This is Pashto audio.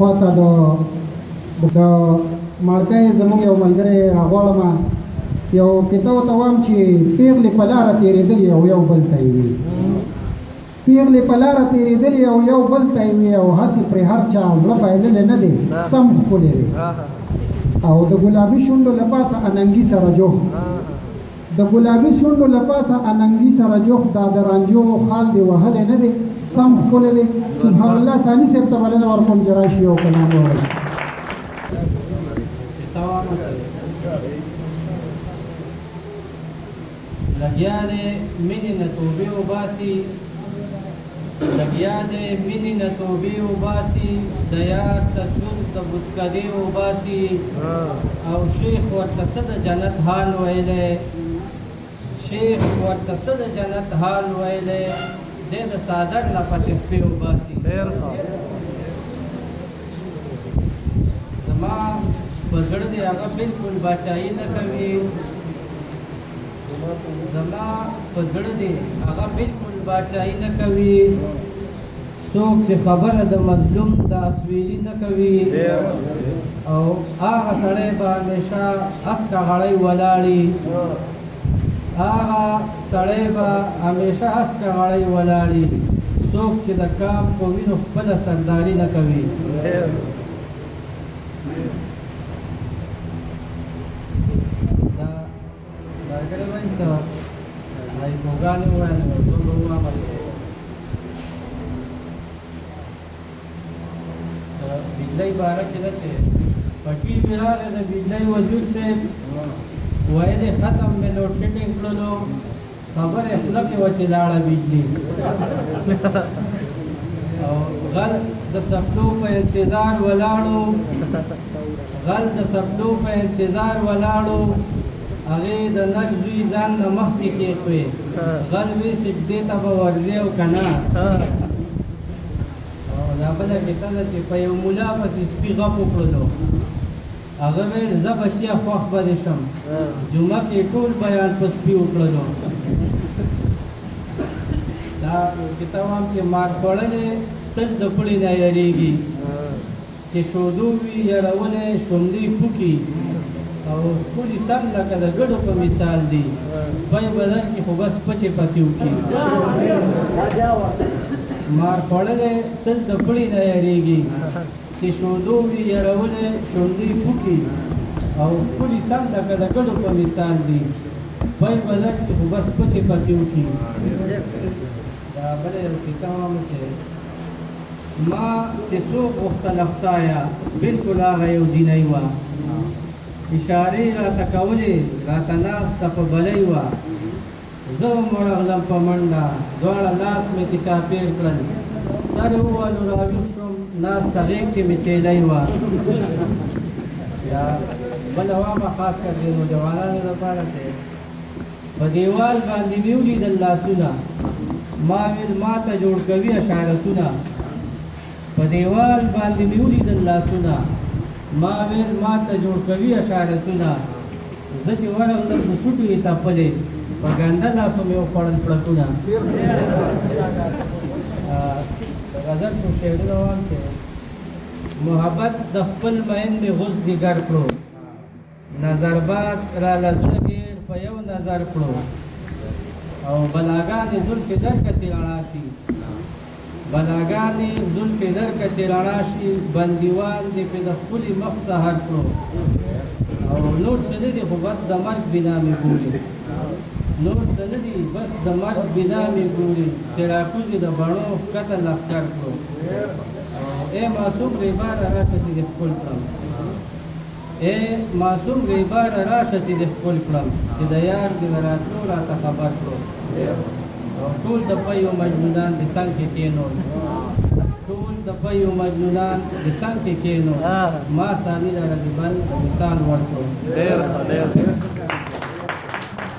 خواته د مړکۍ زموږ یو ملګری راغواړم یو کته ورته وایم چې پیغلې په لاره تېرېدلې او یو بل ته یې وي پیغلې په لاره تېرېدلې او یو بل ته یې وي او هسې پرې هر چا زړه بایللی نه دی سم ښکلې دی او د ګلابي شونډو له پاسه اننګي سره جوخ د ګلابي شونډو له پاسه اننګي سره جوخ دا د رانجو خال دی وهلی نه دی سم ښکلی دی سبحان الله ثاني صاحب ته بلنه ورکوم چې راشي یو کلام ووایي لګیا دی مینې نه توبې وباسي لګیا دی مینې نه توبې وباسي د یاد تصویر د بتکدې وباسي او شیخ ورته څه د جنت حال ویلی شیخ ورته څه د جنت حال ویلی دی د صادر نه پسې شپې وباسي زما په زړه دی هغه بلکل باچایي نه کوي زما په زړه دی هغه بلکل باچایي نه کوي څوک چې خبره د مظلوم د اسویلي نه کوي او هغه سړی به همیشه اسکه غړی ولاړي هغه سړی به همیشه اسکه غړی ولاړي څوک چې د کام په وینو خپله سرداري نه کوي ملګری وایي څه ایپوګانې وویل نو زه به ووایم د بجلۍ باره کې ده چې پټي مې راغی د بجلۍ وزیر صاحب ویل یې ختم مې لوډ شیډینګ کړلو خبرې خوله کې وه چې لاړه بجلي او غل د سپلو په انتظار ولاړو غل د سپلو په انتظار ولاړو هغې د نک زوی ځان نه مخکې کېښوې غل وی سجدې ته به ورځې او که نه او دا بله کیسه ده چې په یو ملا پسې سپي غپ وکړلو هغه ویل زه بچیه خوښ به دې شم جمعه کې ټول بیان په سپي وکړلو دا کیسه وایم چې مار خوړلی تل د پړي نه یېرېږي چې شودو وي یېرونی شونډې پوکي او ټولې سم لکه د ګډو په مثال دي پی بدن کې خو بس پچې پکې وکړي مار خوړلی تل د پړي نه یېرېږي چې شودو وي یېرولی شونډې پوکي او ټولې سم لکه د ګډو په مثال دي پی بدن کې خو بس پچې پکې وکړي دا بله یو کیسه وایم چې ما چې څوک غوښتله خدایه بلکل هغه یو جینۍ وه اشارې راته کولې راته ناسته په بلۍ وه زه هم ورغلم په منډه دواړه لاس مې کې چاپېر کړل سر یې ووهلو راویښ شوم ناسته غېږ کې مې چیلۍ وه یا بله واما خاص کر د نوجوانانو لپاره چې په دیوال باندې مې ولیدل لاسونه ما ویل ما ته جوړ کوي اشارتونه په دیوال باندې مې ولیدل لاسونه ما ویل ما ته جوړ کوي اشارتونه زه چې ورغلم د سوټو یې تپلې په ګنده لاسو مې وخوړل پړکونه د غزل په شعرونه وایم چې محبت د خپل مین مې غوڅ ځیګر کړو نظربات را لزونه ګیر په یو نظر کړو او بلاګانې زلفې درکتې رڼا شي بلاګانې زلفې درکه چې رڼا شي بندیوان دې پې د ښکلي مخ سهر کړو او نور څه نه دي خو بس د مرګ بنا مې ګوري نور څه نه دي بس د مرګ بنا مې ګوري چې راکوزي د بڼو ښکته لښکر کړو ای معصوم ریباره راشه چې دې ښکل کړم ای معصوم ریباره راشه چې دې ښکل کړم چې د یار دې د راتلو راته خبر کړو او ټول د پیو مجنونان د څنګ کې کېنول ټول د پیو مجنونان د څنګ کې کېنول ما سامي لره د بل مثال ورکړو ډېر